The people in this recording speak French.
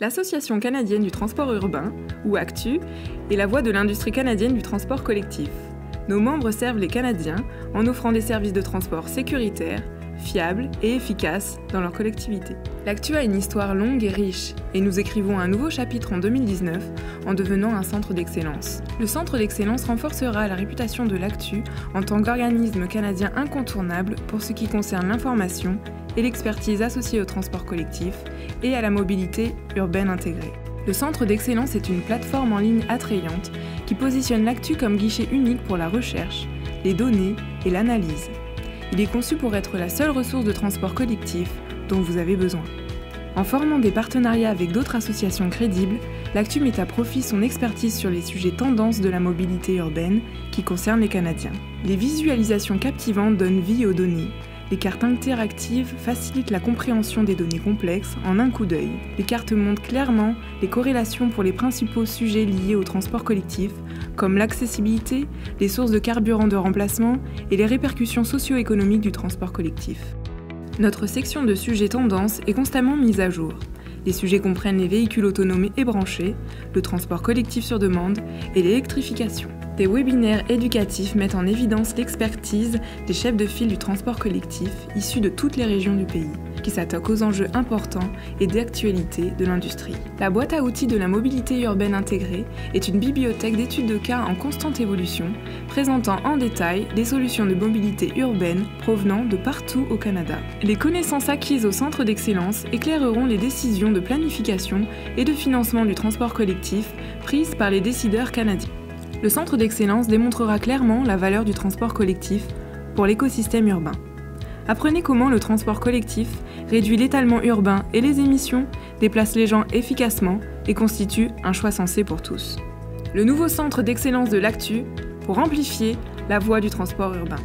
L'Association canadienne du transport urbain, ou ACTU, est la voix de l'industrie canadienne du transport collectif. Nos membres servent les Canadiens en offrant des services de transport sécuritaires, fiables et efficaces dans leur collectivité. L'ACTU a une histoire longue et riche, et nous écrivons un nouveau chapitre en 2019 en devenant un centre d'excellence. Le centre d'excellence renforcera la réputation de l'ACTU en tant qu'organisme canadien incontournable pour ce qui concerne l'information et l'expertise associée au transport collectif et à la mobilité urbaine intégrée. Le centre d'excellence est une plateforme en ligne attrayante qui positionne l'ACTU comme guichet unique pour la recherche, les données et l'analyse. Il est conçu pour être la seule ressource de transport collectif dont vous avez besoin. En formant des partenariats avec d'autres associations crédibles, l'ACTU met à profit son expertise sur les sujets tendances de la mobilité urbaine qui concernent les Canadiens. Les visualisations captivantes donnent vie aux données. Les cartes interactives facilitent la compréhension des données complexes en un coup d'œil. Les cartes montrent clairement les corrélations pour les principaux sujets liés au transport collectif, comme l'accessibilité, les sources de carburant de remplacement et les répercussions socio-économiques du transport collectif. Notre section de sujets tendances est constamment mise à jour. Les sujets comprennent les véhicules autonomes et branchés, le transport collectif sur demande et l'électrification. Des webinaires éducatifs mettent en évidence l'expertise des chefs de file du transport collectif issus de toutes les régions du pays, qui s'attaquent aux enjeux importants et d'actualité de l'industrie. La boîte à outils de la mobilité urbaine intégrée est une bibliothèque d'études de cas en constante évolution, présentant en détail des solutions de mobilité urbaine provenant de partout au Canada. Les connaissances acquises au centre d'excellence éclaireront les décisions de planification et de financement du transport collectif prises par les décideurs canadiens. Le centre d'excellence démontrera clairement la valeur du transport collectif pour l'écosystème urbain. Apprenez comment le transport collectif réduit l'étalement urbain et les émissions, déplace les gens efficacement et constitue un choix sensé pour tous. Le nouveau centre d'excellence de l'ACTU pour amplifier la voix du transport urbain.